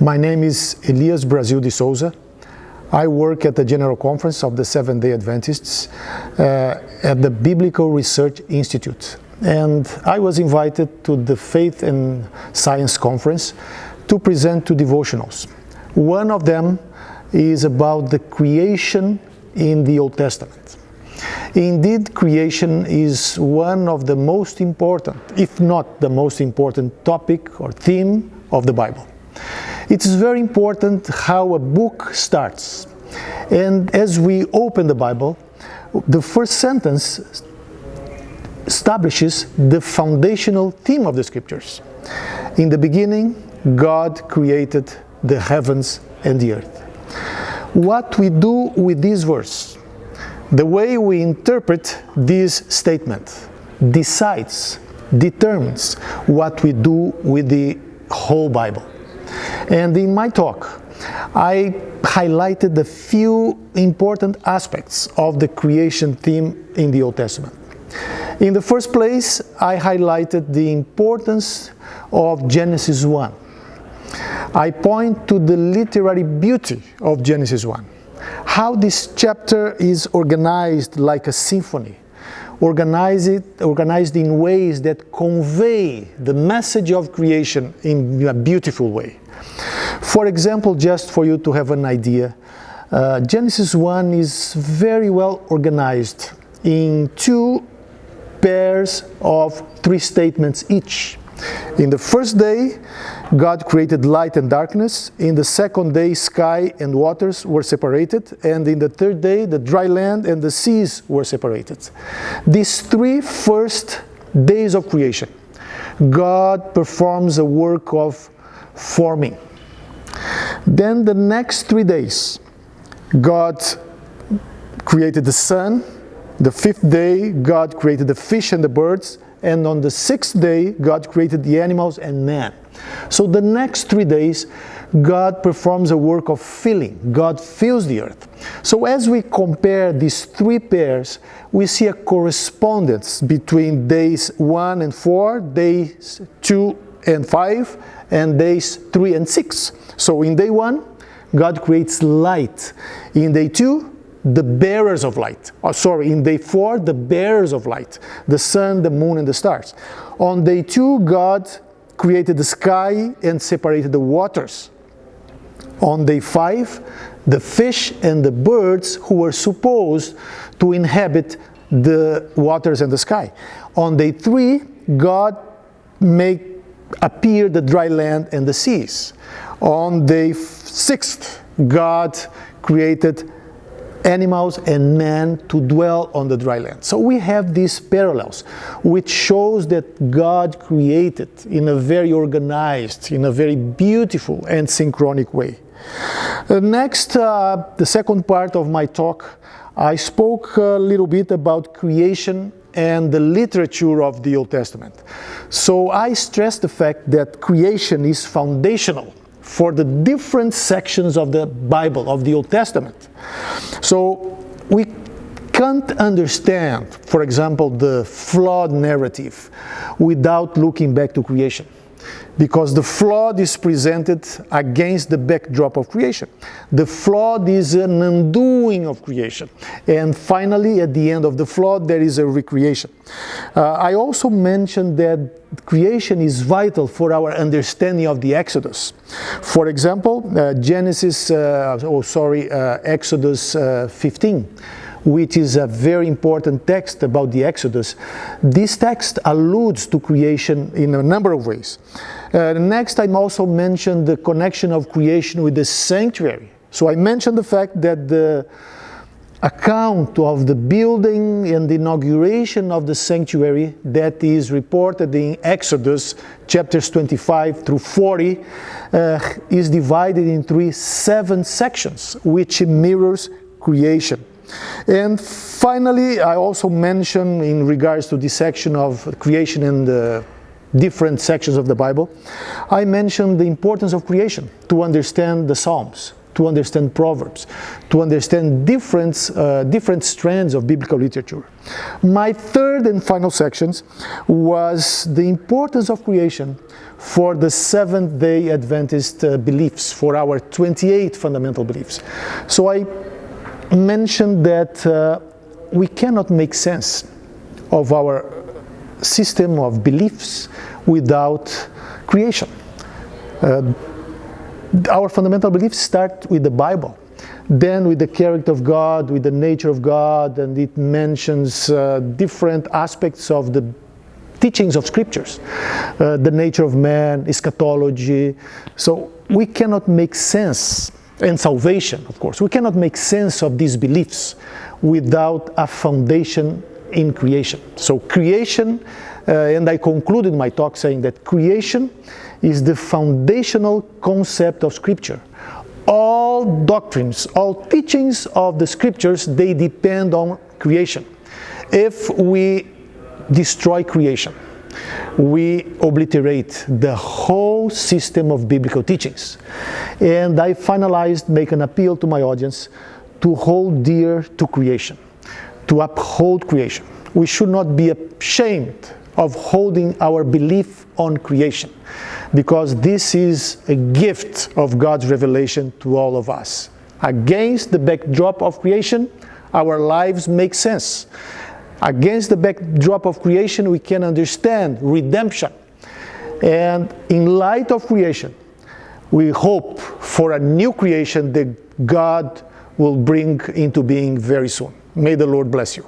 My name is Elias Brasil de Souza. I work at the General Conference of the Seventh-day Adventists at the Biblical Research Institute. And I was invited to the Faith and Science Conference to present two devotionals. One of them is about the creation in the Old Testament. Indeed, creation is one of the most important, if not the most important topic or theme of the Bible. It is very important how a book starts. And as we open the Bible, the first sentence establishes the foundational theme of the Scriptures. In the beginning, God created the heavens and the earth. What we do with this verse, the way we interpret this statement, determines what we do with the whole Bible. And in my talk, I highlighted a few important aspects of the creation theme in the Old Testament. In the first place, I highlighted the importance of Genesis 1. I point to the literary beauty of Genesis 1. How this chapter is organized like a symphony, organized in ways that convey the message of creation in a beautiful way. For example, just for you to have an idea, Genesis 1 is very well organized in two pairs of three statements each. In the first day, God created light and darkness. In the second day, sky and waters were separated. And in the third day, the dry land and the seas were separated. These three first days of creation, God performs a work of forming. Then the next 3 days, God created the sun. The fifth day, God created the fish and the birds. And on the sixth day, God created the animals and man. So the next 3 days, God performs a work of filling. God fills the earth. So as we compare these three pairs, we see a correspondence between days 1 and 4, days 2 and 5, and days 3 and 6. So in day 1, God creates light. In day 2, the bearers of light. In day 4, the bearers of light. The sun, the moon, and the stars. On day 2, God created the sky and separated the waters. On day 5, the fish and the birds who were supposed to inhabit the waters and the sky. On day 3, God made appear the dry land and the seas. On day 6th, God created animals and man to dwell on the dry land. So we have these parallels, which shows that God created in a very organized, in a very beautiful and synchronic way. Next, the second part of my talk, I spoke a little bit about creation and the literature of the Old Testament. So I stressed the fact that creation is foundational for the different sections of the Bible, of the Old Testament. So we can't understand, for example, the flood narrative without looking back to creation. Because the flood is presented against the backdrop of creation. The flood is an undoing of creation. And finally, at the end of the flood, there is a recreation. I also mentioned that creation is vital for our understanding of the Exodus. For example, Exodus 15. Which is a very important text about the Exodus. This text alludes to creation in a number of ways. Next, I also mentioned the connection of creation with the sanctuary. So I mentioned the fact that the account of the building and the inauguration of the sanctuary that is reported in Exodus chapters 25 through 40 is divided into 7 sections, which mirrors creation. And finally, I also mentioned in regards to this section of creation and the different sections of the Bible, I mentioned the importance of creation to understand the Psalms. to understand Proverbs, to understand different strands of biblical literature. My third and final section was the importance of creation for the Seventh-day Adventist beliefs, for our 28 fundamental beliefs. So I mentioned that we cannot make sense of our system of beliefs without creation. Our fundamental beliefs start with the Bible, then with the character of God, with the nature of God, and it mentions different aspects of the teachings of scriptures, the nature of man, eschatology. So we cannot make sense, and salvation, of course, we cannot make sense of these beliefs without a foundation in creation. So creation, and I concluded my talk saying that creation is the foundational concept of Scripture. All doctrines, all teachings of the Scriptures, they depend on creation. If we destroy creation, we obliterate the whole system of biblical teachings. And I finalized, make an appeal to my audience to hold dear to creation, to uphold creation. We should not be ashamed of holding our belief on creation, because this is a gift of God's revelation to all of us. Against the backdrop of creation, our lives make sense. Against the backdrop of creation, we can understand redemption. And in light of creation, we hope for a new creation that God will bring into being very soon. May the Lord bless you.